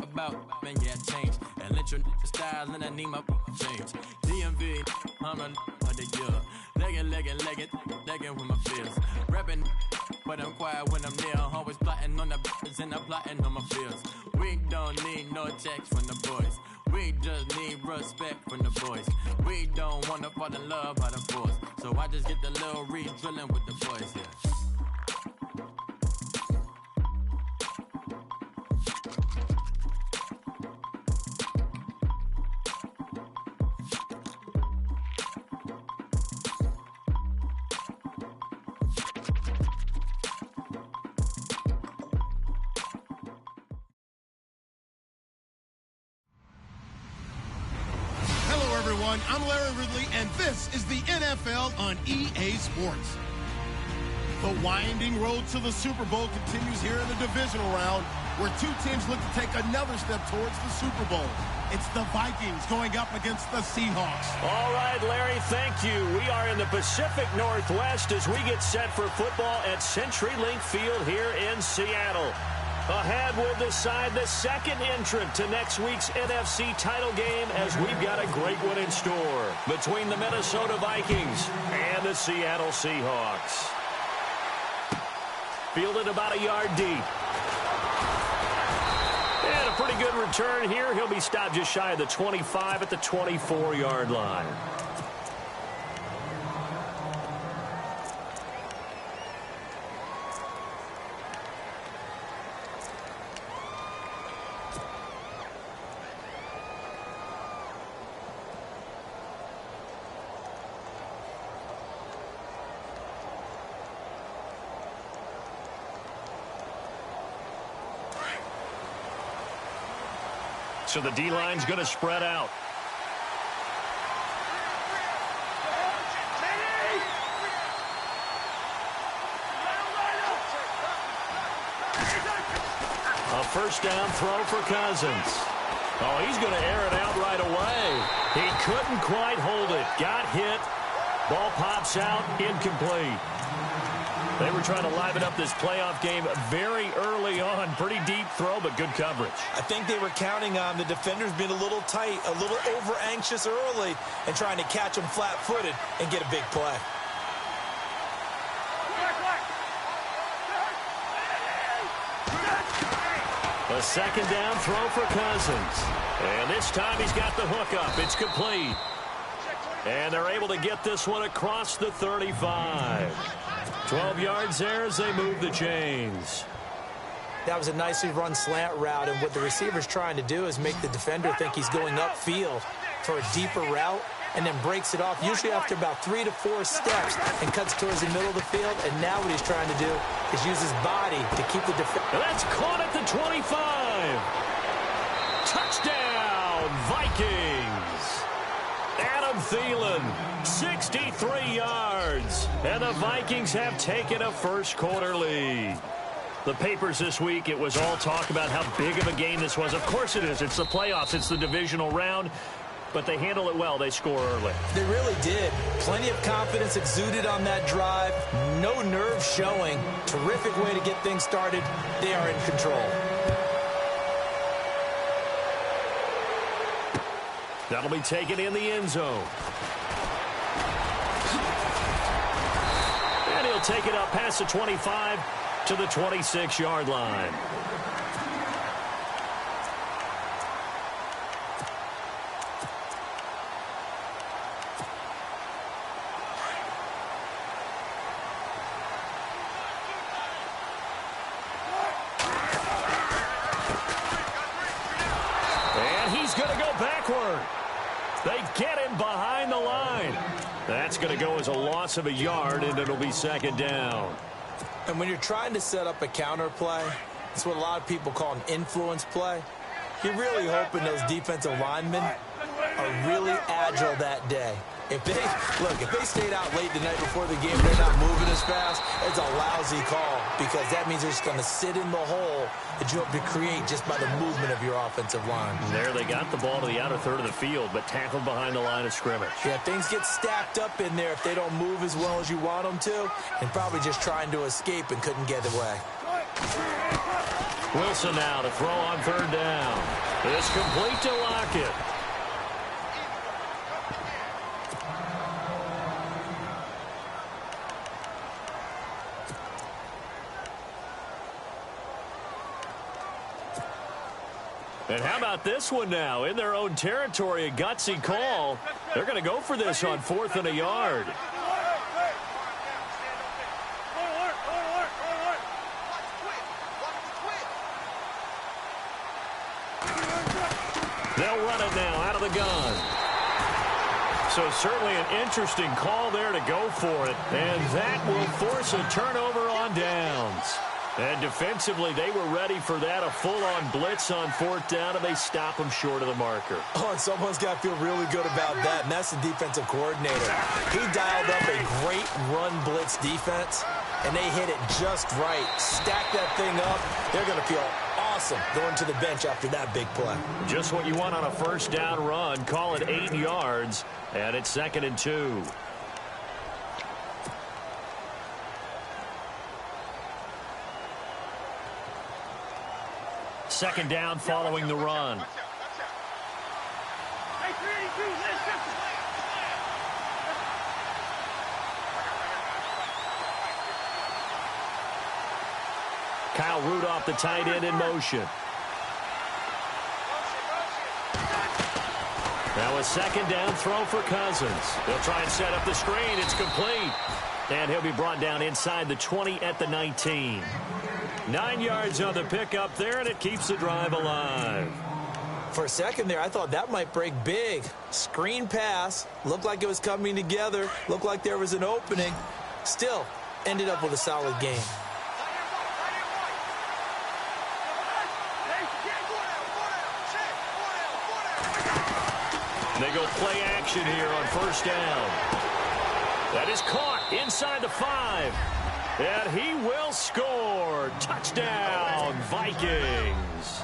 about, man, yeah, change. And let your style and I need my change. DMV, I'm a of the year. Legging with my feels. Rapping, but I'm quiet when I'm near. Always plotting on the b****s and I'm plotting on my feels. We don't need no checks from the boys. We just need respect from the boys. We don't wanna fall in love by the force. So I just get the little re-drilling with the boys, yeah. I'm Larry Ridley, and this is the NFL on EA Sports. The winding road to the Super Bowl continues here in the divisional round, where two teams look to take another step towards the Super Bowl. It's the Vikings going up against the Seahawks. All right, Larry, thank you. We are in the Pacific Northwest as we get set for football at CenturyLink Field here in Seattle. Ahead, we'll decide the second entrant to next week's NFC title game as we've got a great one in store between the Minnesota Vikings and the Seattle Seahawks. Fielded about a yard deep. And a pretty good return here. He'll be stopped just shy of the 25 at the 24-yard line. So the D-line's going to spread out. A first down throw for Cousins. Oh, he's going to air it out right away. He couldn't quite hold it. Got hit. Ball pops out. Incomplete. They were trying to liven up this playoff game very early on. Pretty deep throw, but good coverage. I think they were counting on the defenders being a little tight, a little over-anxious early, and trying to catch them flat-footed and get a big play. A second down throw for Cousins. And this time he's got the hook up. It's complete. And they're able to get this one across the 35. 12 yards there as they move the chains. That was a nicely run slant route, and what the receiver's trying to do is make the defender think he's going upfield for a deeper route, and then breaks it off, usually after about 3 to 4 steps, and cuts towards the middle of the field. And now what he's trying to do is use his body to keep the defender. That's caught at the 25. Touchdown, Vikings. Adam Thielen, 63 yards. And the Vikings have taken a first-quarter lead. The papers this week, it was all talk about how big of a game this was. Of course it is. It's the playoffs. It's the divisional round. But they handle it well. They score early. They really did. Plenty of confidence exuded on that drive. No nerve showing. Terrific way to get things started. They are in control. That'll be taken in the end zone. And he'll take it up past the 25 to the 26-yard line. And he's going to go backward. They get him behind the line. That's going to go as a loss of a yard, and it'll be second down. And when you're trying to set up a counter play, it's what a lot of people call an influence play. You're really hoping those defensive linemen are really agile that day. If they stayed out late the night before the game, they're not moving as fast, it's a lousy call, because that means they're just going to sit in the hole that you hope to create just by the movement of your offensive line. There they got the ball to the outer third of the field, but tackled behind the line of scrimmage. Yeah, things get stacked up in there if they don't move as well as you want them to, and probably just trying to escape and couldn't get away. Wilson now to throw on third down. It's complete to Lockett. And how about this one now? In their own territory, a gutsy call. They're going to go for this on 4th and a yard. They'll run it now out of the gun. So certainly an interesting call there to go for it. And that will force a turnover on downs. And defensively, they were ready for that, a full-on blitz on 4th down, and they stop them short of the marker. Oh, and someone's got to feel really good about that, and that's the defensive coordinator. He dialed up a great run blitz defense, and they hit it just right. Stack that thing up. They're going to feel awesome going to the bench after that big play. Just what you want on a 1st down run. Call it 8 yards, and it's 2nd and 2. Second down following the run. Kyle Rudolph, the tight end, in motion. Now a 2nd down throw for Cousins. He'll try and set up the screen. It's complete. And he'll be brought down inside the 20 at the 19. 9 yards on the pickup there, and it keeps the drive alive. For a second there, I thought that might break big. Screen pass. Looked like it was coming together. Looked like there was an opening. Still, ended up with a solid game. They go play action here on 1st down. That is caught inside the 5. And he will score. Touchdown, Vikings.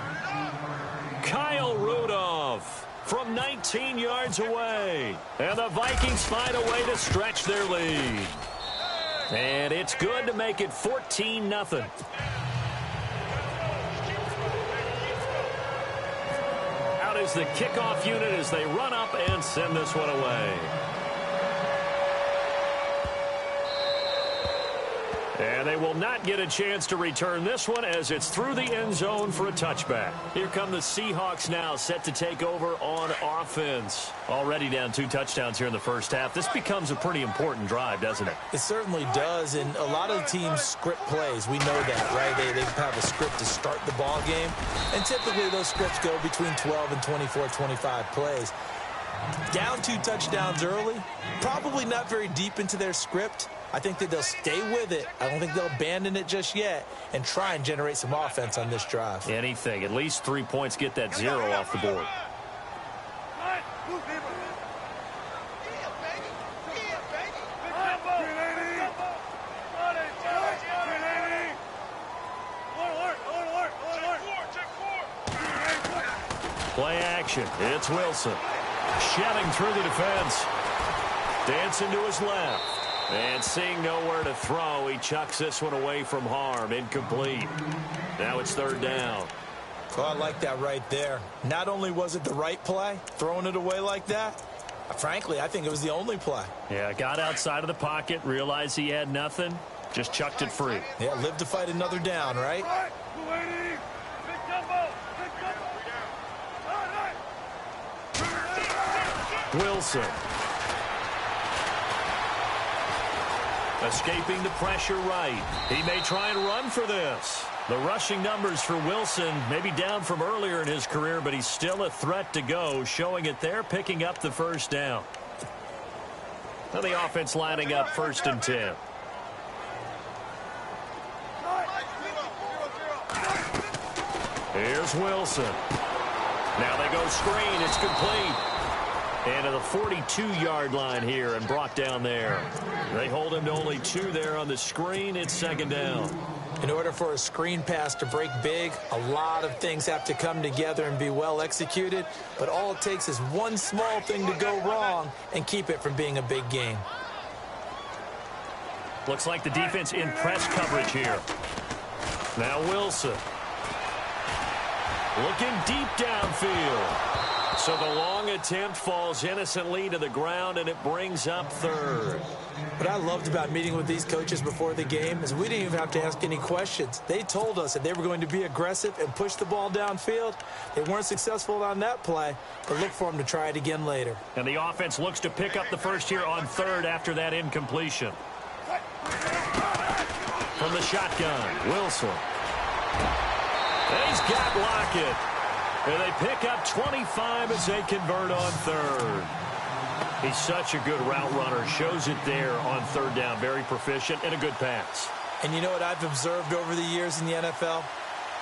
Kyle Rudolph from 19 yards away. And the Vikings find a way to stretch their lead. And it's good to make it 14-0. Out is the kickoff unit as they run up and send this one away. And they will not get a chance to return this one as it's through the end zone for a touchback. Here come the Seahawks now, set to take over on offense. Already down 2 touchdowns here in the 1st half. This becomes a pretty important drive, doesn't it? It certainly does, and a lot of the teams script plays. We know that, right? They have a script to start the ball game, and typically those scripts go between 12 and 24, 25 plays. Down 2 touchdowns early, probably not very deep into their script. I think that they'll stay with it. I don't think they'll abandon it just yet and try and generate some offense on this drive. Anything. At least 3 points, get that 0 off the board. Play action. It's Wilson. Shelling through the defense. Dancing to his left. And seeing nowhere to throw, he chucks this one away from harm. Incomplete. Now it's 3rd down. Oh, I like that right there. Not only was it the right play, throwing it away like that, frankly, I think it was the only play. Yeah, got outside of the pocket, realized he had nothing, just chucked it free. Yeah, live to fight another down, right? Wilson. Escaping the pressure right. He may try and run for this. The rushing numbers for Wilson may be down from earlier in his career, but he's still a threat to go, showing it there, picking up the 1st down. Now the offense lining up 1st and 10. Here's Wilson. Now they go screen. It's complete. And to the 42-yard line here and brought down there. They hold him to only 2 there on the screen. It's 2nd down. In order for a screen pass to break big, a lot of things have to come together and be well executed. But all it takes is one small thing to go wrong and keep it from being a big game. Looks like the defense in press coverage here. Now Wilson. Looking deep downfield. So the long attempt falls innocently to the ground, and it brings up third. What I loved about meeting with these coaches before the game is we didn't even have to ask any questions. They told us that they were going to be aggressive and push the ball downfield. They weren't successful on that play, but look for them to try it again later. And the offense looks to pick up the first here on third after that incompletion. From the shotgun, Wilson. And he's got Lockett. And they pick up 25 as they convert on third. He's such a good route runner. Shows it there on third down. Very proficient and a good pass. And you know what I've observed over the years in the NFL?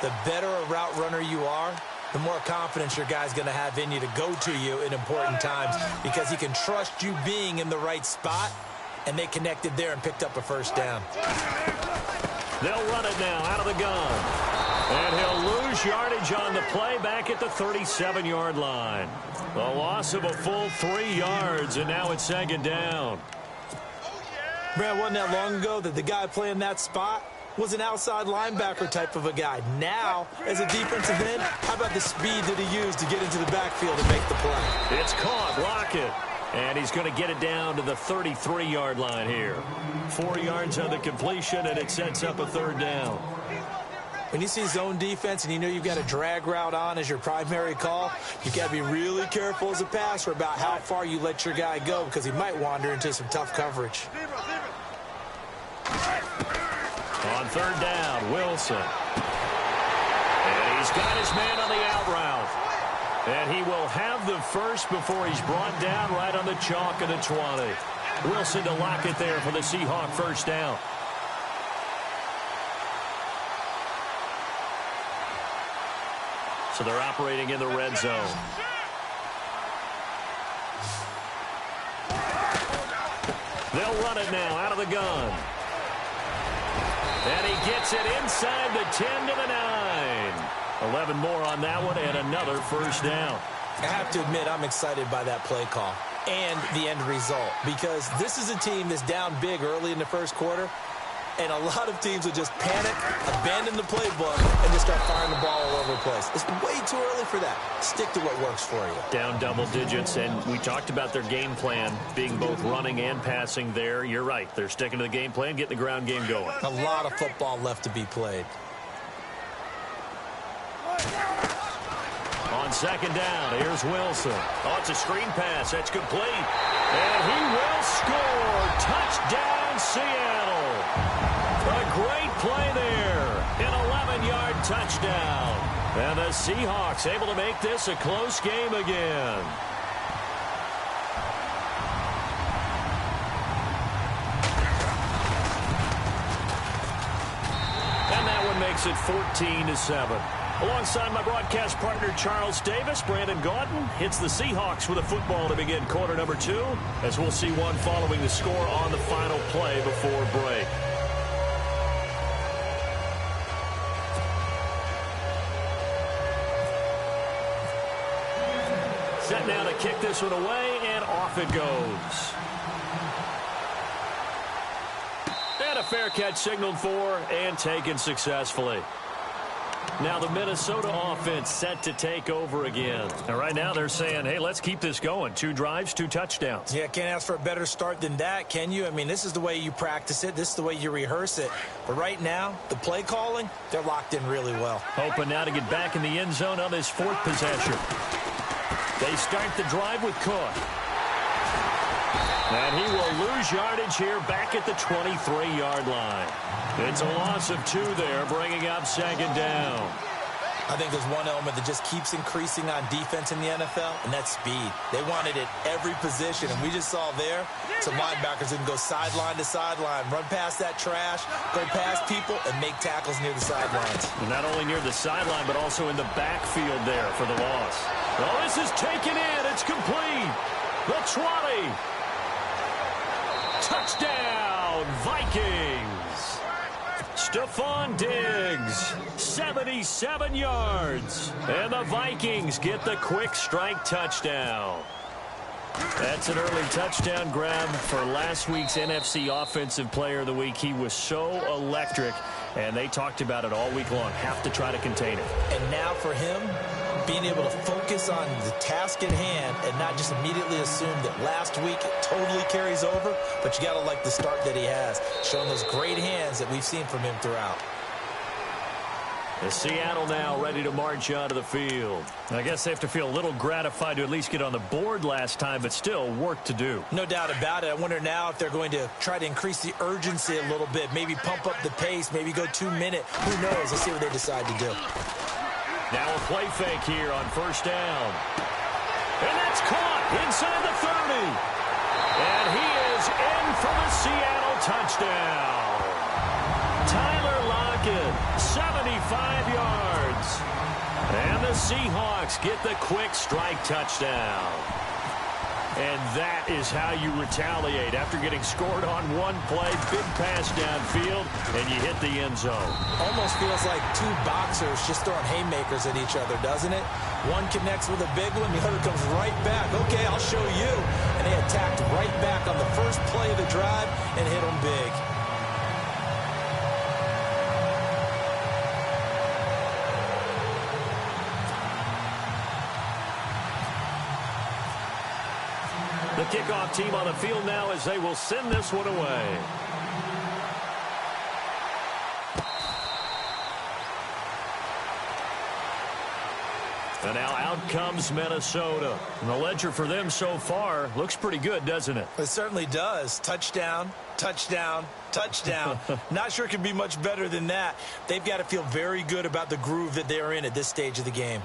The better a route runner you are, the more confidence your guy's going to have in you to go to you in important times because he can trust you being in the right spot, and they connected there and picked up a first down. They'll run it now out of the gun. And he'll lose yardage on the play back at the 37-yard line. A loss of a full 3 yards, and now it's second down. Brad, wasn't that long ago that the guy playing that spot was an outside linebacker type of a guy. Now, as a defensive end, how about the speed that he used to get into the backfield and make the play? It's caught. Lockett. And he's going to get it down to the 33-yard line here. 4 yards on the completion, and it sets up a third down. When you see zone defense and you know you've got a drag route on as your primary call, you've got to be really careful as a passer about how far you let your guy go because he might wander into some tough coverage. On third down, Wilson. And he's got his man on the out route. And he will have the first before he's brought down right on the chalk of the 20. Wilson to Lockett there for the Seahawk first down. So they're operating in the red zone. They'll run it now out of the gun. And he gets it inside the 10 to the 9. 11 more on that one and another first down. I have to admit I'm excited by that play call and the end result because this is a team that's down big early in the first quarter. And a lot of teams will just panic, abandon the playbook, and just start firing the ball all over the place. It's way too early for that. Stick to what works for you. Down double digits, and we talked about their game plan being both running and passing there. You're right. They're sticking to the game plan, getting the ground game going. A lot of football left to be played. On second down, here's Wilson. Oh, it's a screen pass. That's complete. And he will score. Touchdown, Seattle. A great play there. An 11-yard touchdown. And the Seahawks able to make this a close game again. And that one makes it 14-7. Alongside my broadcast partner, Charles Davis, Brandon Gaudin hits the Seahawks with a football to begin quarter number 2, as we'll see one following the score on the final play before break. Set now to kick this one away, and off it goes. And a fair catch signaled for and taken successfully. Now the Minnesota offense set to take over again. And right now they're saying, hey, let's keep this going. 2 drives, 2 touchdowns. Yeah, can't ask for a better start than that, can you? I mean, this is the way you practice it. This is the way you rehearse it. But right now, the play calling, they're locked in really well. Hoping now to get back in the end zone on this 4th possession. They start the drive with Cook. And he will lose yardage here back at the 23-yard line. It's a loss of 2 there, bringing up second down. I think there's one element that just keeps increasing on defense in the NFL, and that's speed. They want it at every position, and we just saw there some linebackers that can go sideline to sideline, run past that trash, go past people, and make tackles near the sidelines. And not only near the sideline, but also in the backfield there for the loss. Oh, this is taken in. It's complete. The 20. Touchdown, Vikings. Stephon Diggs, 77 yards. And the Vikings get the quick strike touchdown. That's an early touchdown grab for last week's NFC Offensive Player of the Week. He was so electric, and they talked about it all week long. Have to try to contain it. And now for him, being able to focus focus on the task at hand and not just immediately assume that last week it totally carries over, but you got to like the start that he has, showing those great hands that we've seen from him throughout. The Seattle now ready to march onto the field. I guess they have to feel a little gratified to at least get on the board last time, but still work to do. No doubt about it. I wonder now if they're going to try to increase the urgency a little bit, maybe pump up the pace, maybe go 2 minute. Who knows? Let's see what they decide to do. Now a play fake here on first down. And that's caught inside the 30. And he is in for the Seattle touchdown. Tyler Lockett, 75 yards. And the Seahawks get the quick strike touchdown. And that is how you retaliate after getting scored on one play, big pass downfield, and you hit the end zone. Almost feels like two boxers just throwing haymakers at each other, doesn't it? One connects with a big one, the other comes right back. Okay, I'll show you. And they attacked right back on the first play of the drive and hit them big. The kickoff team on the field now as they will send this one away. And now out comes Minnesota. And the ledger for them so far looks pretty good, doesn't it? It certainly does. Touchdown, touchdown, touchdown. Not sure it could be much better than that. They've got to feel very good about the groove that they're in at this stage of the game.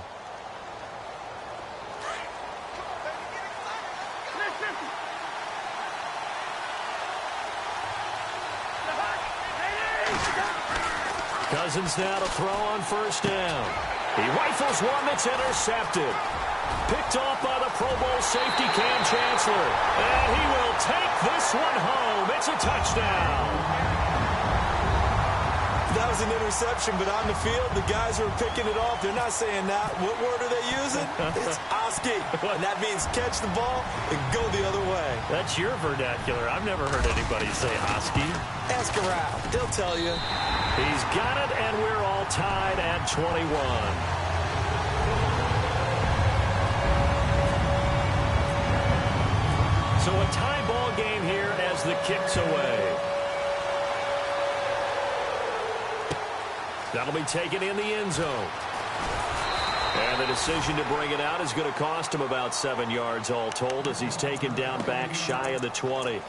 Cousins now to throw on first down. He rifles one that's intercepted. Picked off by the Pro Bowl safety Cam Chancellor. And he will take this one home. It's a touchdown. That was an interception, but on the field, the guys who are picking it off, they're not saying that. What word are they using? It's Oski. And that means catch the ball and go the other way. That's your vernacular. I've never heard anybody say Oski. Ask around. They'll tell you. He's got it, and we're all tied at 21. So a tie ball game here as the kick's away. That'll be taken in the end zone. And the decision to bring it out is going to cost him about 7 yards all told as he's taken down back shy of the 20.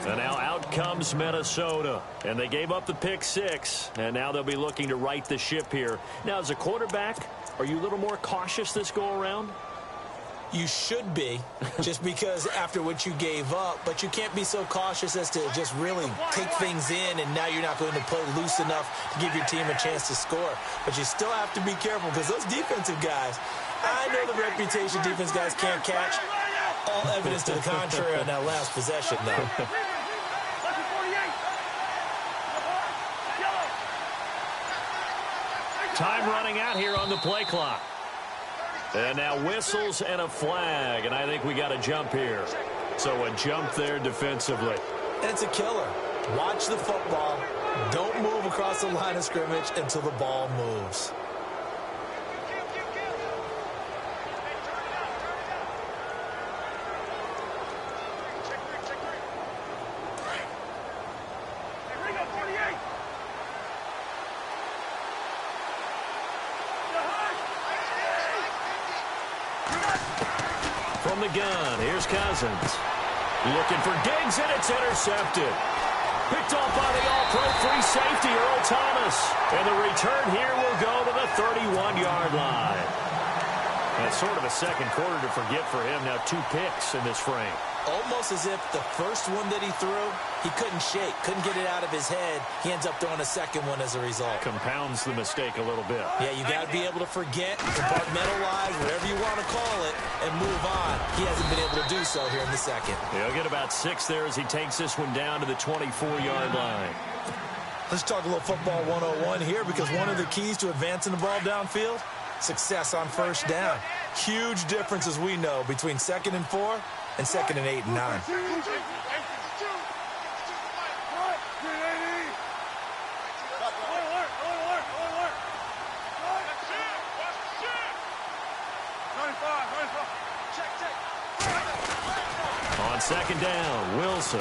And now out comes Minnesota. And they gave up the pick 6. And now they'll be looking to right the ship here. Now, as a quarterback, are you a little more cautious this go-around? You should be, just because after what you gave up, but you can't be so cautious as to just really take things in, and now you're not going to play loose enough to give your team a chance to score. But you still have to be careful because those defensive guys, I know the reputation defense guys can't catch. All evidence to the contrary on that last possession, though. Time running out here on the play clock. And now whistles and a flag, and I think we got a jump here. So a jump there defensively. And it's a killer. Watch the football. Don't move across the line of scrimmage until the ball moves. From the gun, here's Cousins. Looking for Diggs, and it's intercepted. Picked off by the all-pro free safety, Earl Thomas. And the return here will go to the 31-yard line. That's sort of a second quarter to forget for him. Now 2 picks in this frame. Almost as if the first one that he threw, he couldn't shake, couldn't get it out of his head. He ends up throwing a second one as a result. Compounds the mistake a little bit. Yeah, you got to be able to forget, compartmentalize, whatever you want to call it, and move on. He hasn't been able to do so here in the second. He'll get about 6 there as he takes this one down to the 24-yard line. Let's talk a little football 101 here, because one of the keys to advancing the ball downfield, success on first down. Huge difference, as we know, between 2nd and 4 and 2nd and 8 and 9. On second down, Wilson.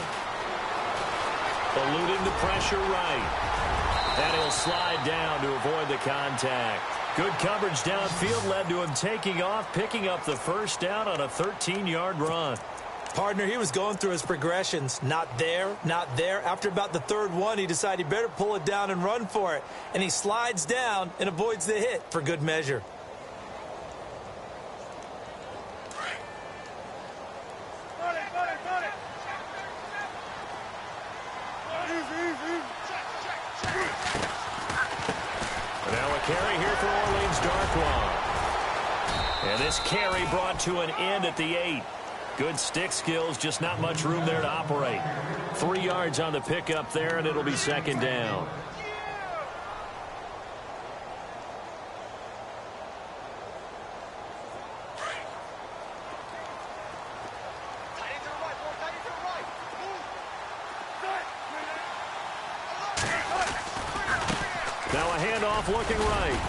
Eluding the pressure right. And he'll slide down to avoid the contact. Good coverage downfield led to him taking off, picking up the first down on a 13-yard run. Partner, he was going through his progressions. Not there, not there. After about the third one, he decided he better pull it down and run for it. And he slides down and avoids the hit for good measure. Now a carry here for Orleans Darkwa. And this carry brought to an end at the 8. Good stick skills, just not much room there to operate. 3 yards on the pickup there, and it'll be second down. Now a handoff looking right.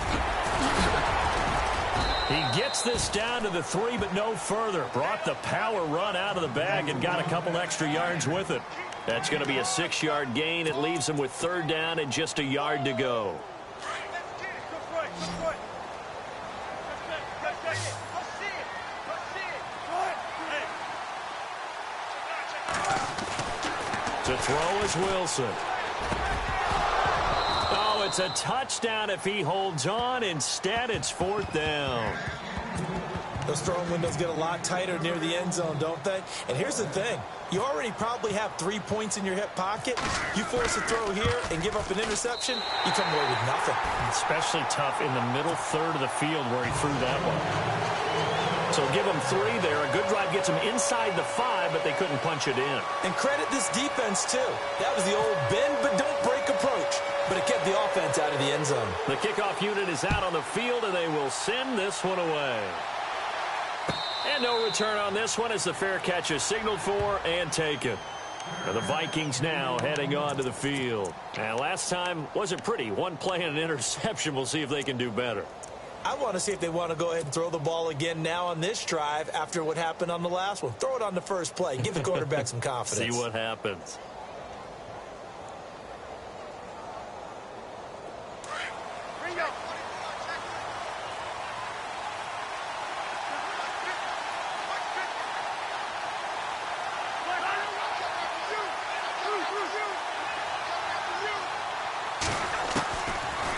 He gets this down to the 3, but no further. Brought the power run out of the bag and got a couple extra yards with it. That's going to be a 6-yard gain. It leaves him with third down and just a yard to go. To throw is Wilson. Oh, it's a touchdown if he holds on. Instead, it's fourth down. Those throwing windows get a lot tighter near the end zone, don't they? And here's the thing. You already probably have 3 points in your hip pocket. You force a throw here and give up an interception, you come away with nothing. Especially tough in the middle third of the field where he threw that one. So give him 3 there. A good drive gets him inside the 5, but they couldn't punch it in. And credit this defense, too. That was the old bend but don't break approach. But it kept the offense out of the end zone. The kickoff unit is out on the field, and they will send this one away. And no return on this one as the fair catch is signaled for and taken. And the Vikings now heading on to the field. And last time wasn't pretty. One play and an interception. We'll see if they can do better. I want to see if they want to go ahead and throw the ball again now on this drive after what happened on the last one. Throw it on the first play. Give the quarterback some confidence. See what happens.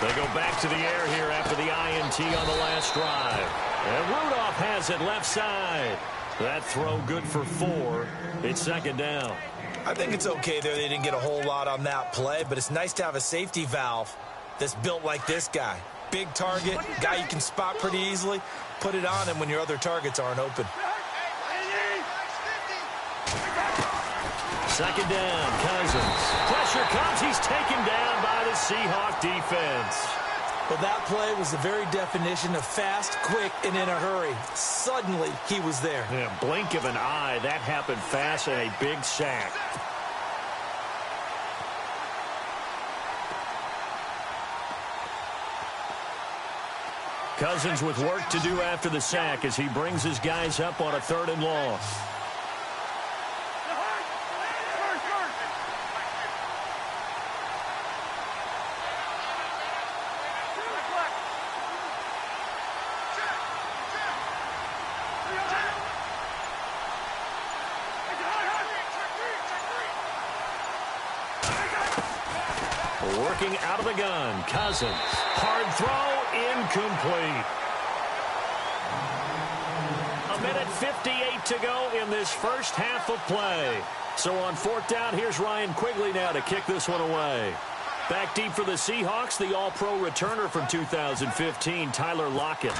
They go back to the air here after the INT on the last drive. And Rudolph has it left side. That throw good for 4. It's second down. I think it's okay there. They didn't get a whole lot on that play, but it's nice to have a safety valve that's built like this guy. Big target, guy you can spot pretty easily. Put it on him when your other targets aren't open. Second down, Cousins. Pressure comes. He's taken down by the Seahawk defense. Well, that play was the very definition of fast, quick, and in a hurry. Suddenly, he was there. Yeah, blink of an eye. That happened fast and a big sack. Cousins with work to do after the sack as he brings his guys up on a 3rd and long. Working out of the gun, Cousins. Hard throw, incomplete. 1:58 to go in this first half of play. So on 4th down, here's Ryan Quigley now to kick this one away. Back deep for the Seahawks, the All-Pro returner from 2015, Tyler Lockett.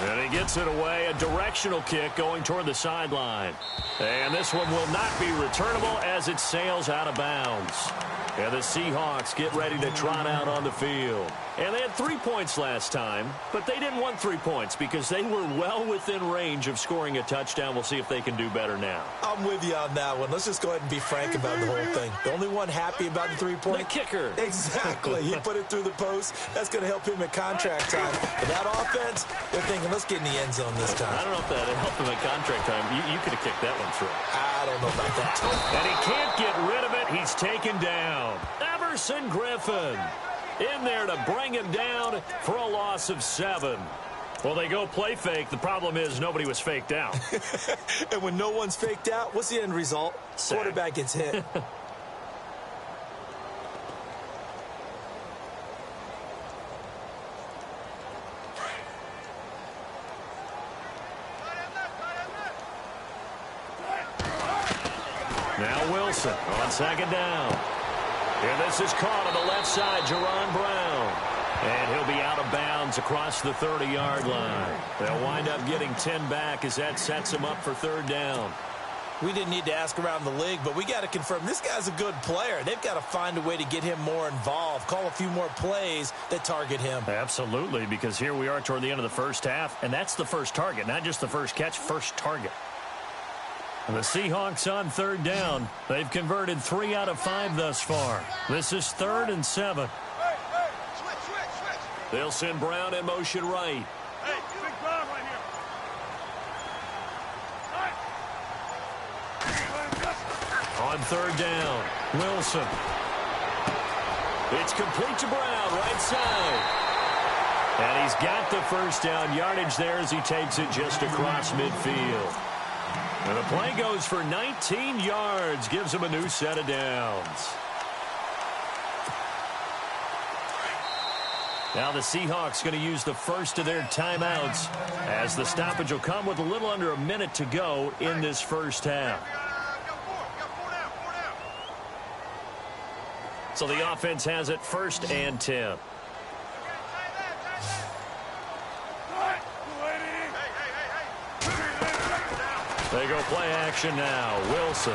And he gets it away, a directional kick going toward the sideline. And this one will not be returnable as it sails out of bounds. And the Seahawks get ready to trot out on the field. And they had 3 points last time, but they didn't want 3 points because they were well within range of scoring a touchdown. We'll see if they can do better now. I'm with you on that one. Let's just go ahead and be frank about the whole thing. The only one happy about the 3-point? The kicker. Exactly. He put it through the post. That's going to help him at contract time. But that offense, they're thinking, let's get in the end zone this time. I don't know if that helped him at contract time. You could have kicked that one through. I don't know about that. And he can't get rid of it. He's taken down. Everson Griffin in there to bring him down for a loss of 7. Well, they go play fake. The problem is nobody was faked out. And when no one's faked out, what's the end result? Sack. Quarterback gets hit. Now Wilson on second down. Here this is caught on the left side, Jerron Brown. And he'll be out of bounds across the 30-yard line. They'll wind up getting 10 back as that sets him up for third down. We didn't need to ask around the league, but we got to confirm this guy's a good player. They've got to find a way to get him more involved, call a few more plays that target him. Absolutely, because here we are toward the end of the first half, and that's the first target, not just the first catch, first target. And the Seahawks on third down. They've converted 3 out of 5 thus far. This is 3rd and 7. They'll send Brown in motion right. Hey, big Brown right here. On third down, Wilson. It's complete to Brown, right side. And he's got the first down yardage there as he takes it just across midfield. And the play goes for 19 yards, gives him a new set of downs. Now the Seahawks going to use the first of their timeouts as the stoppage will come with a little under a minute to go in this first half. So the offense has it 1st and 10. They go play action now. Wilson.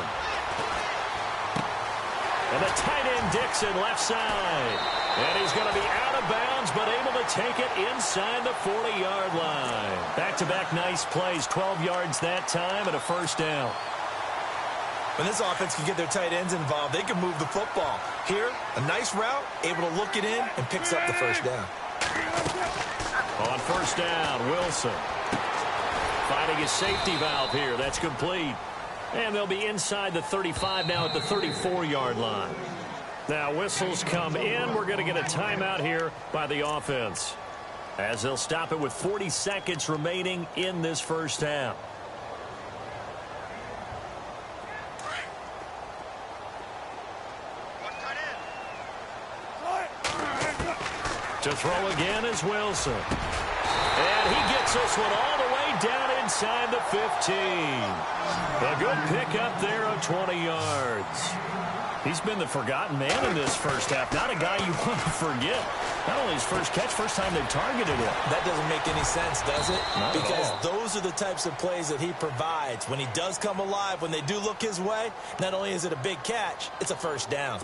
And the tight end Dixon left side. And he's going to be out of bounds, but able to take it inside the 40-yard line. Back-to-back nice plays, 12 yards that time and a first down. When this offense can get their tight ends involved, they can move the football. Here, a nice route, able to look it in, and picks up the first down. On first down, Wilson. Finding his safety valve here. That's complete. And they'll be inside the 35 now at the 34-yard line. Now whistles come in. We're going to get a timeout here by the offense as they'll stop it with 40 seconds remaining in this first half. To throw again is Wilson. And he gets this one all the way down inside the 15. A good pickup there of 20 yards. He's been the forgotten man in this first half. Not a guy you want to forget. Not only his first catch, first time they've targeted him. That doesn't make any sense, does it? Not because at all. Those are the types of plays that he provides. When he does come alive, when they do look his way, not only is it a big catch, it's a first down.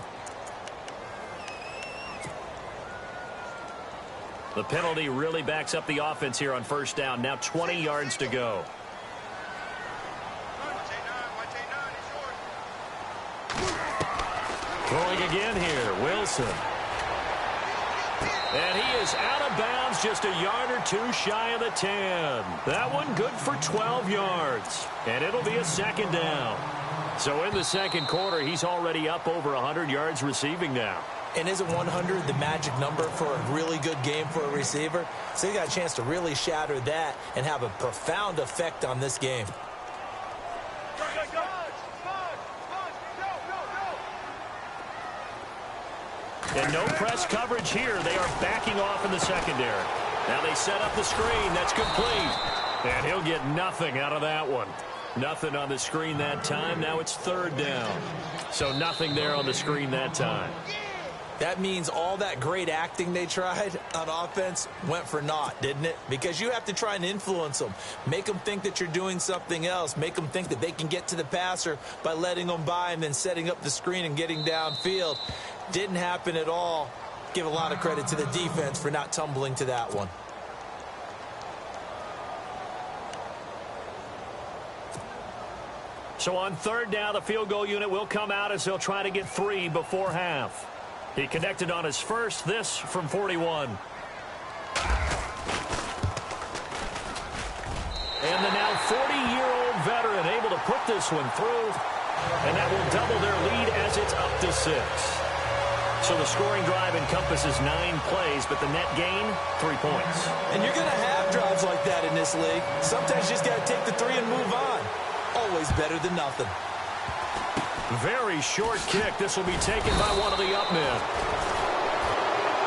The penalty really backs up the offense here on first down. Now 20 yards to go. Throwing again here, Wilson. And he is out of bounds just a yard or two shy of the 10. That one good for 12 yards. And it'll be a second down. So in the second quarter, he's already up over 100 yards receiving now. And isn't 100 the magic number for a really good game for a receiver? So he got a chance to really shatter that and have a profound effect on this game. And no press coverage here. They are backing off in the secondary. Now they set up the screen. That's complete. And he'll get nothing out of that one. Nothing on the screen that time. Now it's third down. So nothing there on the screen that time. That means all that great acting they tried on offense went for naught, didn't it? Because you have to try and influence them. Make them think that you're doing something else. Make them think that they can get to the passer by letting them by and then setting up the screen and getting downfield. Didn't happen at all. Give a lot of credit to the defense for not tumbling to that one. So on third down, the field goal unit will come out as they'll try to get 3 before half. He connected on his first, this from 41. And the now 40-year-old veteran able to put this one through, and that will double their lead as it's up to 6. So the scoring drive encompasses 9 plays, but the net gain, 3 points. And you're going to have drives like that in this league. Sometimes you just got to take the 3 and move on. Always better than nothing. Very short kick. This will be taken by one of the up men.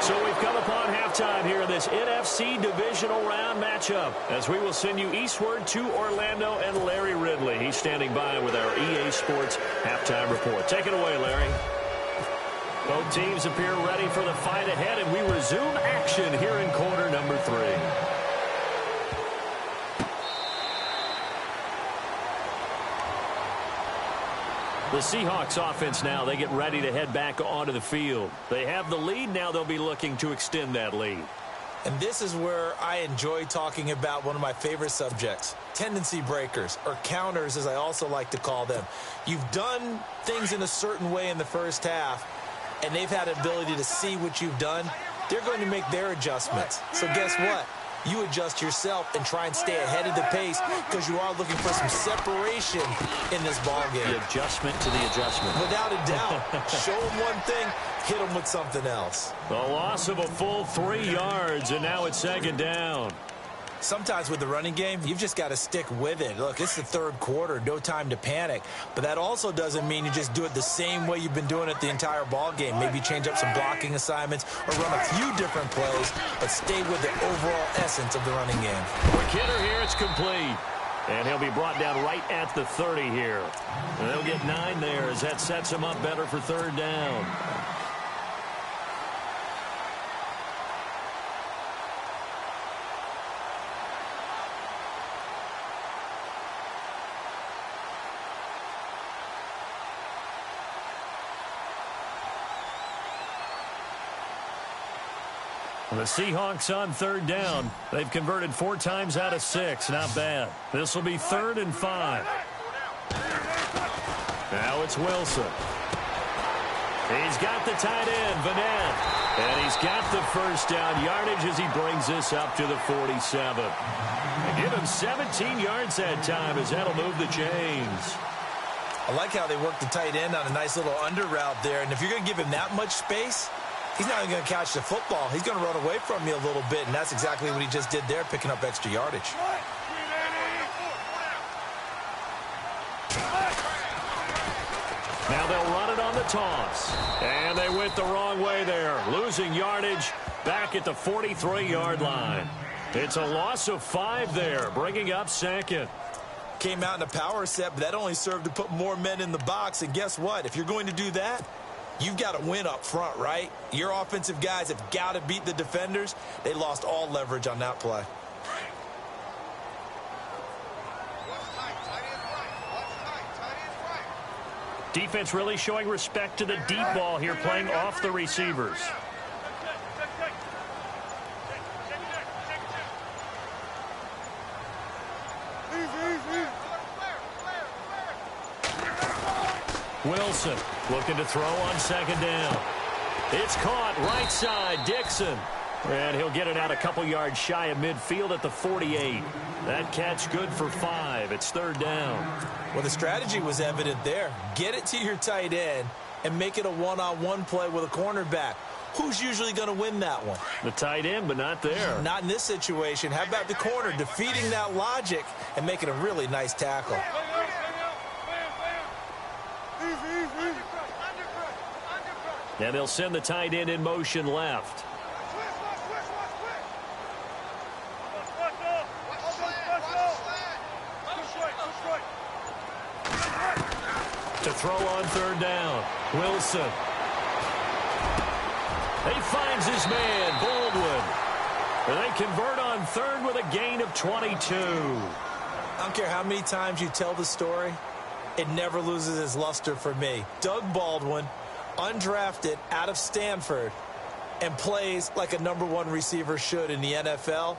So we've come upon halftime here in this NFC divisional round matchup, as we will send you eastward to Orlando and Larry Ridley. He's standing by with our EA Sports halftime report. Take it away, Larry. Both teams appear ready for the fight ahead, and we resume action here in quarter number 3. The Seahawks offense now, they get ready to head back onto the field. They have the lead. Now they'll be looking to extend that lead. And this is where I enjoy talking about one of my favorite subjects, tendency breakers, or counters as I also like to call them. You've done things in a certain way in the first half, and they've had the ability to see what you've done. They're going to make their adjustments. So guess what? You adjust yourself and try and stay ahead of the pace because you are looking for some separation in this ball game. The adjustment to the adjustment. Without a doubt. Show them one thing, hit them with something else. The loss of a full 3 yards, and now it's second down. Sometimes with the running game, you've just got to stick with it. Look, it's the third quarter, no time to panic. But that also doesn't mean you just do it the same way you've been doing it the entire ball game. Maybe change up some blocking assignments or run a few different plays, but stay with the overall essence of the running game. Quick hitter here, it's complete. And he'll be brought down right at the 30 here. And they'll get 9 there as that sets him up better for third down. The Seahawks on third down. They've converted 4 times out of 6. Not bad. This will be 3rd and 5. Now it's Wilson. He's got the tight end, Vanette. And he's got the first down yardage as he brings this up to the 47. They give him 17 yards that time as that'll move the chains. I like how they work the tight end on a nice little under route there. And if you're going to give him that much space, he's not even going to catch the football. He's going to run away from you a little bit, and that's exactly what he just did there, picking up extra yardage. Now they'll run it on the toss. And they went the wrong way there, losing yardage back at the 43-yard line. It's a loss of 5 there, bringing up second. Came out in a power set, but that only served to put more men in the box. And guess what? If you're going to do that, you've got to win up front, right? Your offensive guys have got to beat the defenders. They lost all leverage on that play. Defense really showing respect to the deep ball here, playing off the receivers. Wilson looking to throw on second down. It's caught right side, Dixon. And he'll get it out a couple yards shy of midfield at the 48. That catch good for 5. It's third down. Well, the strategy was evident there. Get it to your tight end and make it a one-on-one play with a cornerback. Who's usually going to win that one? The tight end, but not there. Not in this situation. How about the corner defeating that logic and making a really nice tackle? And they'll send the tight end in motion left. To throw on third down, Wilson. He finds his man, Baldwin. And they convert on third with a gain of 22. I don't care how many times you tell the story, it never loses its luster for me. Doug Baldwin, undrafted out of Stanford and plays like a #1 receiver should in the NFL,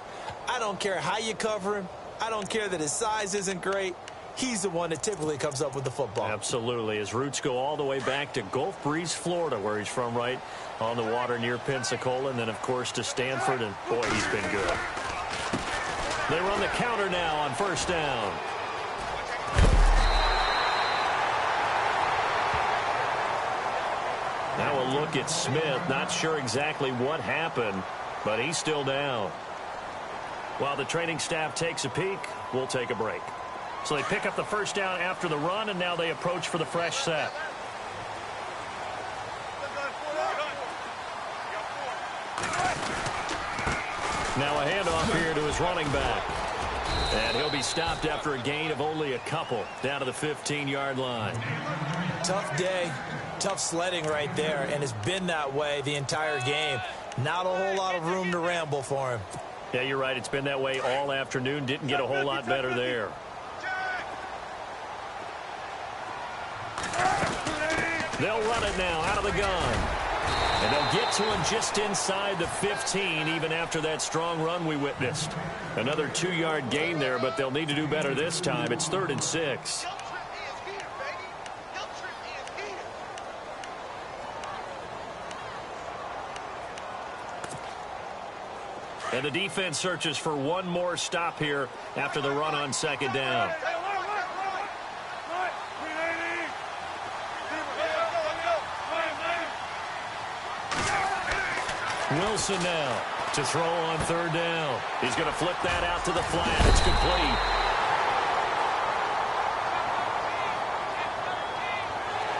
I don't care how you cover him. I don't care that his size isn't great. He's the one that typically comes up with the football. Absolutely. His roots go all the way back to Gulf Breeze, Florida, where he's from, right on the water near Pensacola, and then, of course, to Stanford, and, boy, he's been good. They run the counter now on first down. Now we'll look at Smith. Not sure exactly what happened, but he's still down. While the training staff takes a peek, we'll take a break. So they pick up the first down after the run, and now they approach for the fresh set. Now a handoff here to his running back. And he'll be stopped after a gain of only a couple down to the 15-yard line. Tough day, tough sledding right there, and it's been that way the entire game. Not a whole lot of room to ramble for him. Yeah, you're right. It's been that way all afternoon. Didn't get a whole lot better there. They'll run it now out of the gun. And they'll get to him just inside the 15, even after that strong run we witnessed. Another 2-yard gain there, but they'll need to do better this time. It's 3rd and 6. And the defense searches for one more stop here after the run on second down. Wilson now to throw on 3rd down. He's going to flip that out to the flat. It's complete.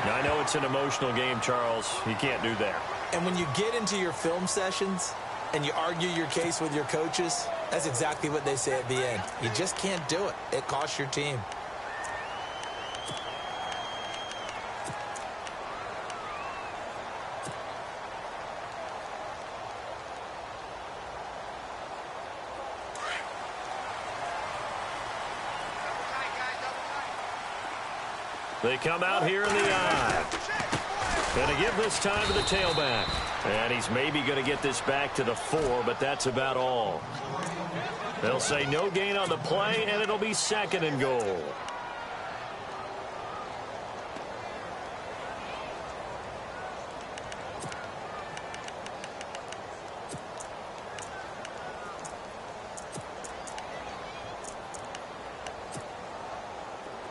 Now, I know it's an emotional game, Charles. You can't do that. And when you get into your film sessions and you argue your case with your coaches, that's exactly what they say at the end. You just can't do it. It costs your team. They come out here in the eye. Going to give this time to the tailback. And he's maybe going to get this back to the 4, but that's about all. They'll say no gain on the play, and it'll be 2nd and goal.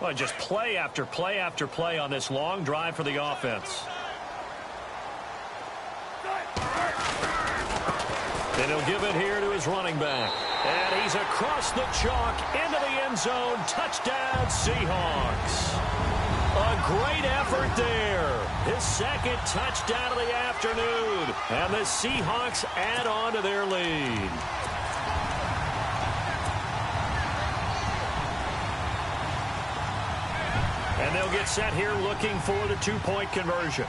Well, just play after play after play on this long drive for the offense. And he'll give it here to his running back. And he's across the chalk into the end zone. Touchdown, Seahawks. A great effort there. His 2nd touchdown of the afternoon. And the Seahawks add on to their lead. And they'll get set here looking for the 2-point conversion.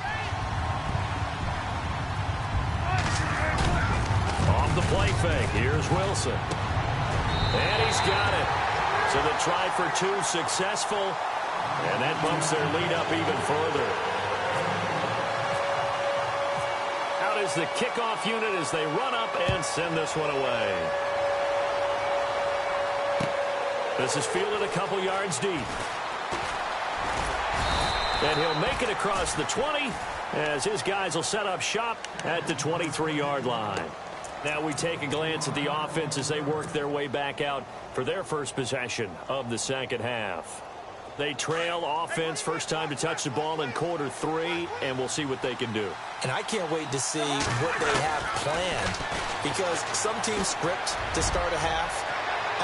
Off the play fake, here's Wilson. And he's got it. So the try for 2 successful. And that bumps their lead up even further. Out is the kickoff unit as they run up and send this one away. This is fielded a couple yards deep. And he'll make it across the 20 as his guys will set up shop at the 23-yard line. Now we take a glance at the offense as they work their way back out for their first possession of the second half. They trail offense, first time to touch the ball in quarter 3, and we'll see what they can do. And I can't wait to see what they have planned, because some teams script to start a half,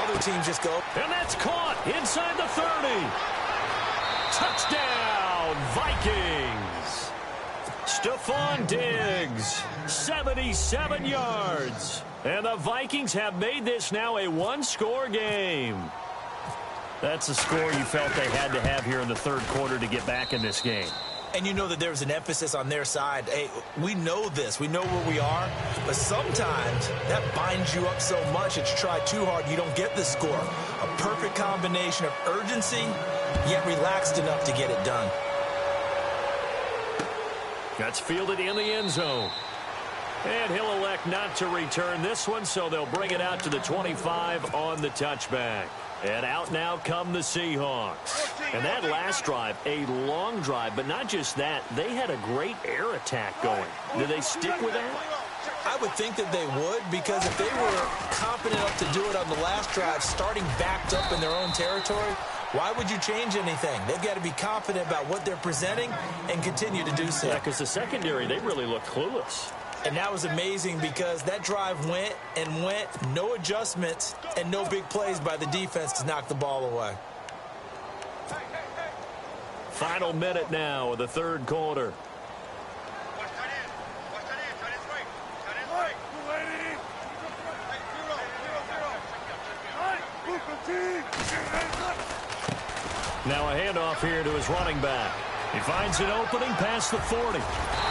other teams just go. And that's caught inside the 30. Touchdown, Vikings. Stephon Diggs, 77 yards. And the Vikings have made this now a one-score game. That's a score you felt they had to have here in the third quarter to get back in this game. And you know that there's an emphasis on their side. Hey, we know this. We know where we are. But sometimes that binds you up so much that you try too hard, you don't get the score. A perfect combination of urgency, yet relaxed enough to get it done. That's fielded in the end zone. And he'll elect not to return this one, so they'll bring it out to the 25 on the touchback. And out now come the Seahawks. And that last drive, a long drive, but not just that. They had a great air attack going. Do they stick with that? I would think that they would, because if they were confident enough to do it on the last drive, starting backed up in their own territory, why would you change anything? They've got to be confident about what they're presenting and continue to do so. Yeah, because the secondary, they really look clueless. And that was amazing because that drive went and went, no adjustments, and no big plays by the defense to knock the ball away. Final minute now of the third quarter. Now a handoff here to his running back. He finds an opening past the 40.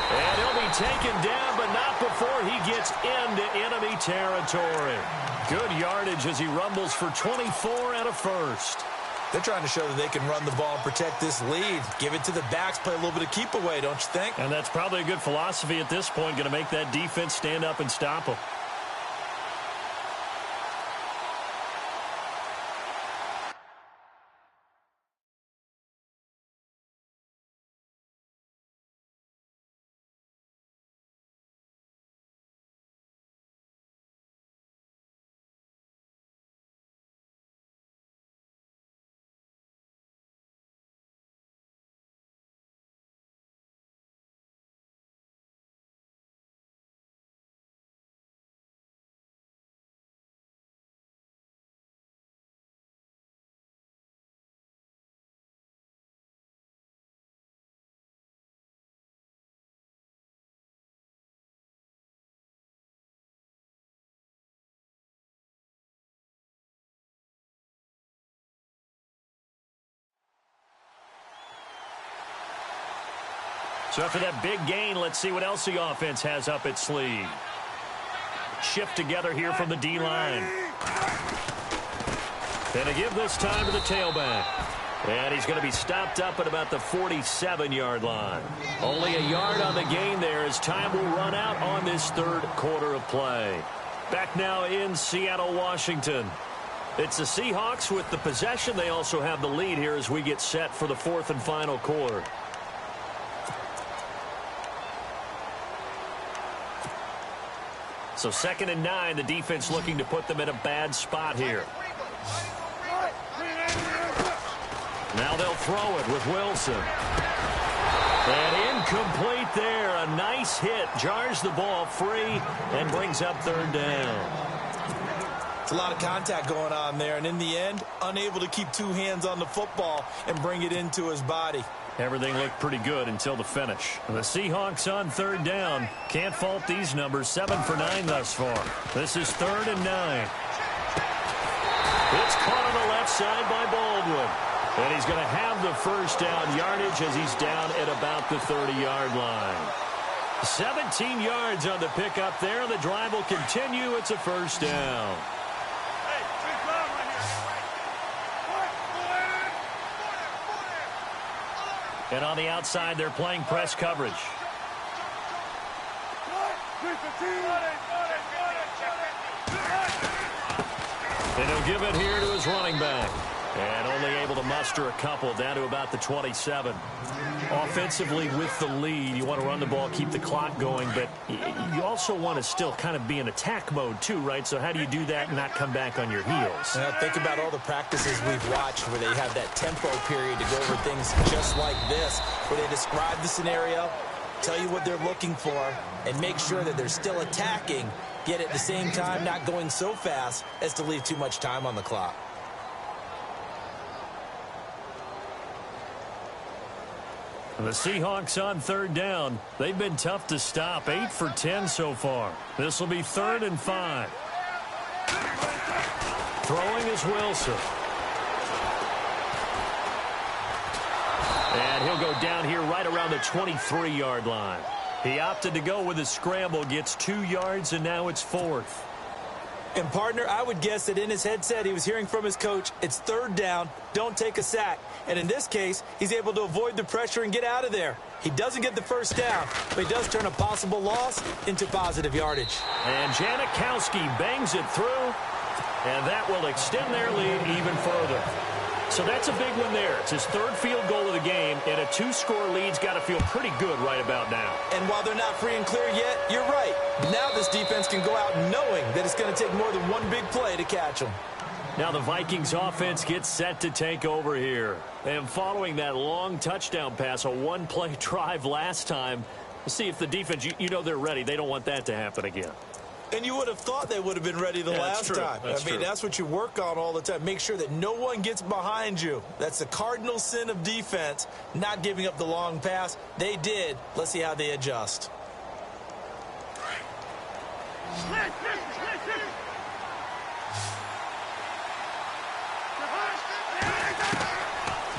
And he'll be taken down, but not before he gets into enemy territory. Good yardage as he rumbles for 24 and a first. They're trying to show that they can run the ball and protect this lead. Give it to the backs, play a little bit of keep away, don't you think? And that's probably a good philosophy at this point, going to make that defense stand up and stop them. So after that big gain, let's see what else the offense has up its sleeve. Shift together here from the D-line. And to give this time to the tailback. And he's going to be stopped up at about the 47-yard line. Only a yard on the gain there as time will run out on this third quarter of play. Back now in Seattle, Washington. It's the Seahawks with the possession. They also have the lead here as we get set for the fourth and final quarter. So 2nd and 9, the defense looking to put them in a bad spot here. Now they'll throw it with Wilson. And incomplete there. A nice hit. Jars the ball free and brings up third down. It's a lot of contact going on there. And in the end, unable to keep two hands on the football and bring it into his body. Everything looked pretty good until the finish. The Seahawks on third down. Can't fault these numbers. 7 for 9 thus far. This is 3rd and 9. It's caught on the left side by Baldwin. And he's going to have the first down yardage as he's down at about the 30-yard line. 17 yards on the pickup there. The drive will continue. It's a first down. And on the outside, they're playing press coverage. And he'll give it here to his running back. And only able to muster a couple down to about the 27. Offensively with the lead, you want to run the ball, keep the clock going, but you also want to still kind of be in attack mode too, right? So how do you do that and not come back on your heels? Think about all the practices we've watched where they have that tempo period to go over things just like this, where they describe the scenario, tell you what they're looking for, and make sure that they're still attacking, yet at the same time not going so fast as to leave too much time on the clock. The Seahawks on third down. They've been tough to stop. 8 for 10 so far. This will be 3rd and 5. Throwing is Wilson. And he'll go down here right around the 23-yard line. He opted to go with a scramble, gets 2 yards, and now it's 4th. And, partner, I would guess that in his headset he was hearing from his coach, it's 3rd down, don't take a sack. And in this case, he's able to avoid the pressure and get out of there. He doesn't get the 1st down, but he does turn a possible loss into positive yardage. And Janikowski bangs it through, and that will extend their lead even further. So that's a big one there. It's his 3rd field goal of the game, and a 2-score lead's got to feel pretty good right about now. And while they're not free and clear yet, you're right. Now this defense can go out knowing that it's going to take more than one big play to catch them. Now the Vikings offense gets set to take over here. And following that long touchdown pass, a 1-play drive last time, we'll see if the defense, you know they're ready. They don't want that to happen again. And you would have thought they would have been ready the last time. That's what you work on all the time. Make sure that no one gets behind you. That's the cardinal sin of defense, not giving up the long pass. They did. Let's see how they adjust.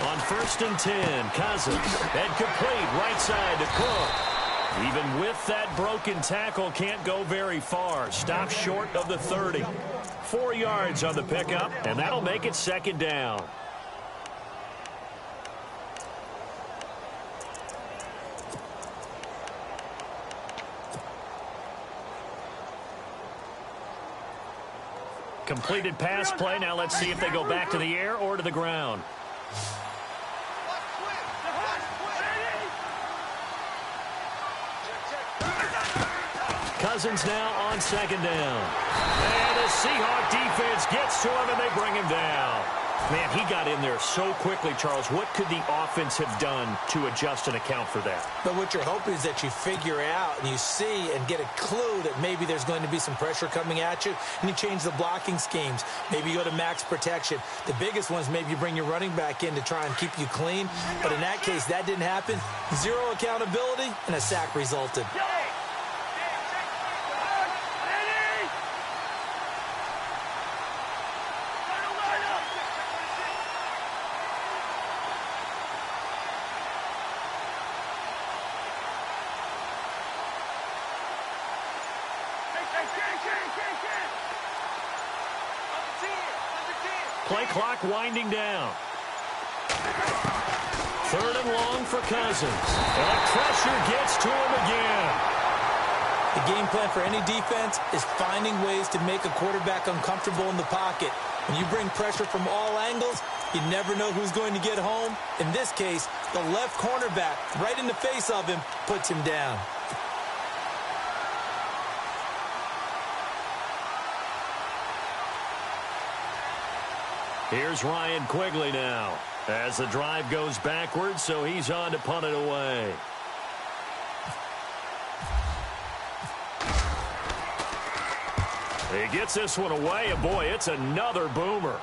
On 1st and 10, Cousins. And complete right side to Cook. Even with that broken tackle, can't go very far. Stop short of the 30. 4 yards on the pickup, and that'll make it 2nd down. Completed pass play. Now let's see if they go back to the air or to the ground. Cousins now on 2nd down. And the Seahawk defense gets to him, and they bring him down. Man, he got in there so quickly, Charles. What could the offense have done to adjust and account for that? But what you're hoping is that you figure out and you see and get a clue that maybe there's going to be some pressure coming at you, and you change the blocking schemes. Maybe you go to max protection. The biggest one is maybe you bring your running back in to try and keep you clean. But in that case, that didn't happen. 0 accountability, and a sack resulted. Play clock winding down. 3rd and long for Cousins. And pressure gets to him again. The game plan for any defense is finding ways to make a quarterback uncomfortable in the pocket. When you bring pressure from all angles, you never know who's going to get home. In this case, the left cornerback, right in the face of him, puts him down. Here's Ryan Quigley now as the drive goes backwards, so he's on to punt it away. He gets this one away, and boy, it's another boomer.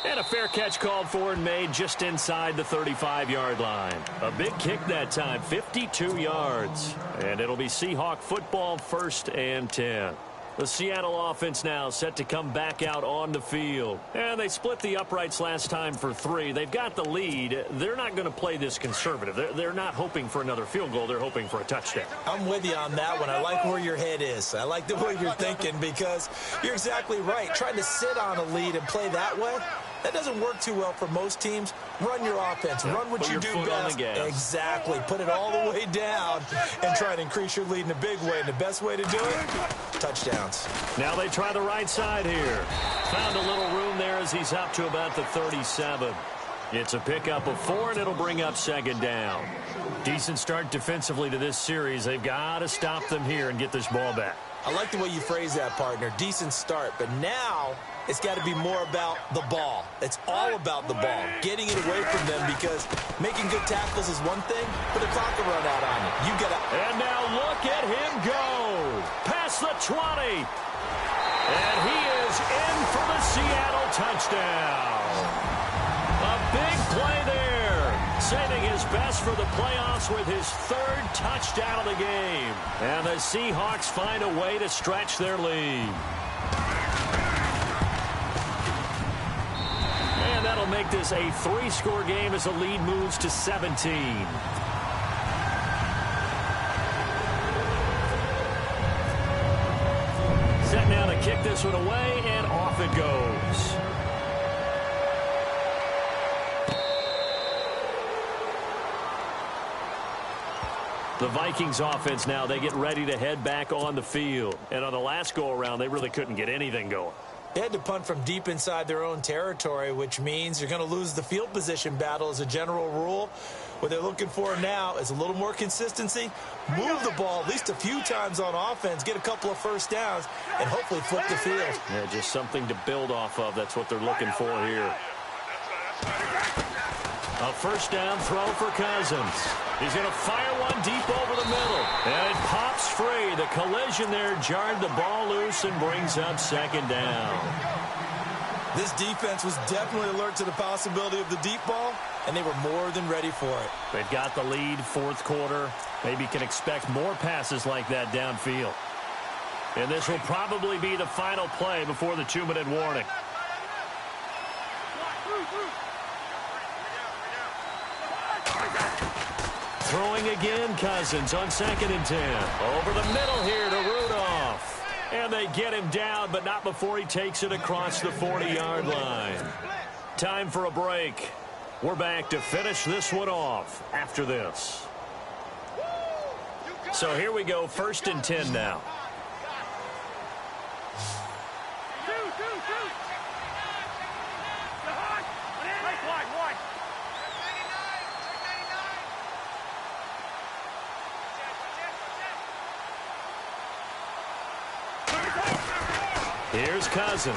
And a fair catch called for and made just inside the 35-yard line. A big kick that time, 52 yards. And it'll be Seahawk football, 1st and 10. The Seattle offense now set to come back out on the field. And they split the uprights last time for 3. They've got the lead. They're not going to play this conservative. They're not hoping for another field goal. They're hoping for a touchdown. I'm with you on that one. I like where your head is. I like the way you're thinking because you're exactly right. Trying to sit on a lead and play that way, that doesn't work too well for most teams. Run your offense. Run what you do best. Exactly. Put it all the way down and try to increase your lead in a big way. And the best way to do it, touchdowns. Now they try the right side here. Found a little room there as he's up to about the 37. It's a pickup of 4, and it'll bring up 2nd down. Decent start defensively to this series. They've got to stop them here and get this ball back. I like the way you phrase that, partner. Decent start. But now it's got to be more about the ball. It's all about the ball. Getting it away from them because making good tackles is one thing, but the clock will run out on you. You got to... And now look at him go. Past the 20. And he is in for the Seattle touchdown. A big play there. Saving his best for the playoffs with his 3rd touchdown of the game. And the Seahawks find a way to stretch their lead. And that'll make this a 3-score game as the lead moves to 17. Set now to kick this this one away, and off it goes. The Vikings offense now, they get ready to head back on the field. And on the last go-around, they really couldn't get anything going. They had to punt from deep inside their own territory, which means you're going to lose the field position battle as a general rule. What they're looking for now is a little more consistency, move the ball at least a few times on offense, get a couple of first downs, and hopefully flip the field. Yeah, just something to build off of. That's what they're looking for here. A first down throw for Cousins. He's going to fire one deep over the middle. And it pops free. The collision there jarred the ball loose and brings up second down. This defense was definitely alert to the possibility of the deep ball, and they were more than ready for it. They've got the lead, fourth quarter. Maybe can expect more passes like that downfield. And this will probably be the final play before the 2-minute warning. Throwing again, Cousins on 2nd and 10. Over the middle here to Rudolph. And they get him down, but not before he takes it across the 40-yard line. Time for a break. We're back to finish this one off after this. So here we go, 1st and 10 now. Here's Cousins.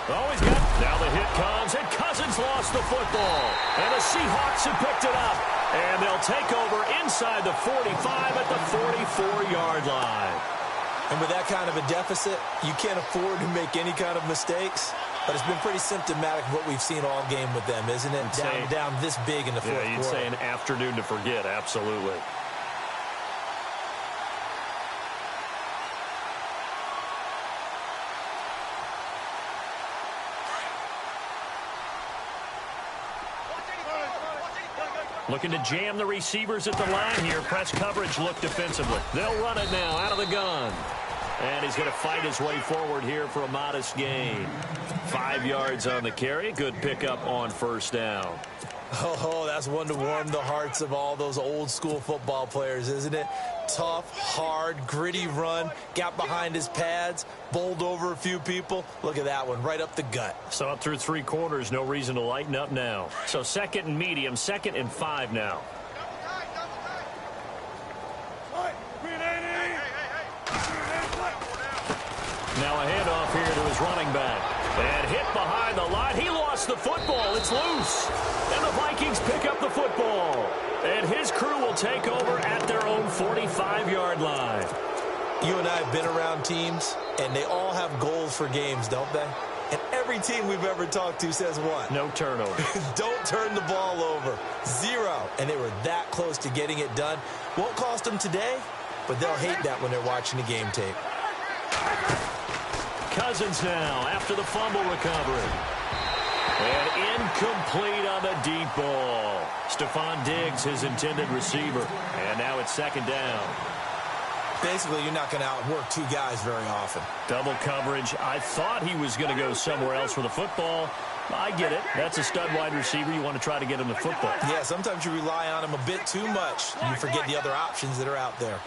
Oh, he's got. Now the hit comes, and Cousins lost the football. And the Seahawks have picked it up. And they'll take over inside the 45 at the 44-yard line. And with that kind of a deficit, you can't afford to make any kind of mistakes. But it's been pretty symptomatic of what we've seen all game with them, isn't it? Down this big in the fourth quarter. Yeah, you'd say an afternoon to forget, absolutely. Looking to jam the receivers at the line here. Press coverage look defensively. They'll run it now out of the gun. And he's going to fight his way forward here for a modest gain. 5 yards on the carry. Good pickup on first down. Oh, that's one to warm the hearts of all those old school football players, isn't it? Tough, hard, gritty run. Got behind his pads, bowled over a few people. Look at that one, right up the gut. So up through 3 quarters, no reason to lighten up now. So 2nd and medium, 2nd and 5 now. Now a handoff here to his running back. And hit behind the line. He lost the football. It's loose. And the Vikings pick up the football. And his crew will take over at their own 45-yard line. You and I have been around teams, and they all have goals for games, don't they? And every team we've ever talked to says what? No turnover. Don't turn the ball over. 0. And they were that close to getting it done. Won't cost them today, but they'll hate that when they're watching the game tape. Cousins now after the fumble recovery. And incomplete on the deep ball. Stephon Diggs, his intended receiver. And now it's 2nd down. Basically, you're not going to outwork 2 guys very often. Double coverage. I thought he was going to go somewhere else for the football. I get it. That's a stud wide receiver. You want to try to get him the football. Yeah, sometimes you rely on him a bit too much. You forget the other options that are out there.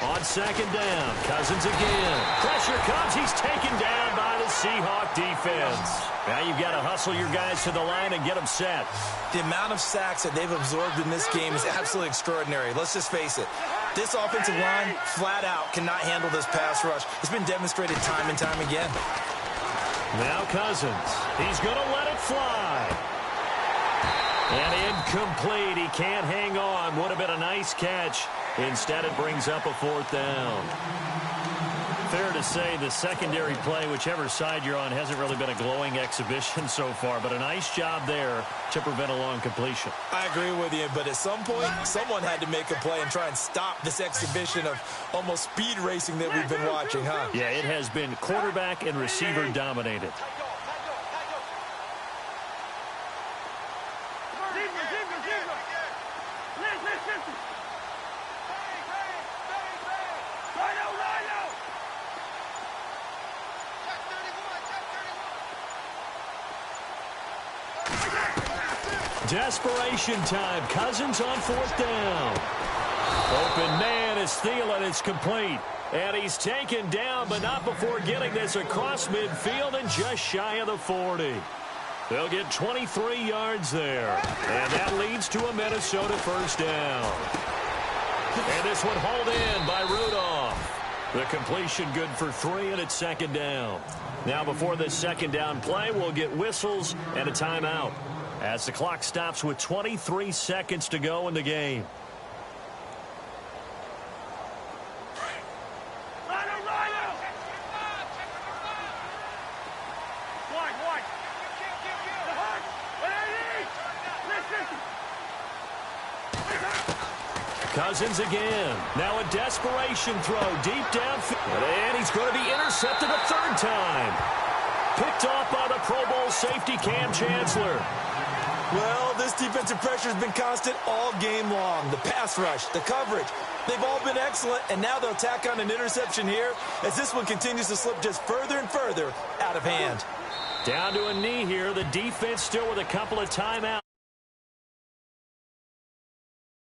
On 2nd down, Cousins again. Pressure comes. He's taken down by the Seahawk defense. Now you've got to hustle your guys to the line and get them set. The amount of sacks that they've absorbed in this game is absolutely extraordinary. Let's just face it. This offensive line, flat out, cannot handle this pass rush. It's been demonstrated time and time again. Now Cousins. He's going to let it fly. And incomplete. He can't hang on. Would have been a nice catch. Instead, it brings up a 4th down. Fair to say the secondary play, whichever side you're on, hasn't really been a glowing exhibition so far, but a nice job there to prevent a long completion. I agree with you, but at some point, someone had to make a play and try and stop this exhibition of almost speed racing that we've been watching, huh? Yeah, it has been quarterback and receiver dominated. Desperation time. Cousins on 4th down. Open man is Thielen. It's complete. And he's taken down, but not before getting this across midfield and just shy of the 40. They'll get 23 yards there. And that leads to a Minnesota 1st down. And this one hauled in by Rudolph. The completion good for 3, and it's 2nd down. Now before this 2nd down play, we'll get whistles and a timeout as the clock stops with 23 seconds to go in the game. Cousins again. Now a desperation throw deep downfield. And he's going to be intercepted a 3rd time. Picked off by the Pro Bowl safety Cam Chancellor. Well, this defensive pressure has been constant all game long. The pass rush, the coverage, they've all been excellent, and now they'll tack on an interception here as this one continues to slip just further and further out of hand. Down to a knee here. The defense still with a couple of timeouts.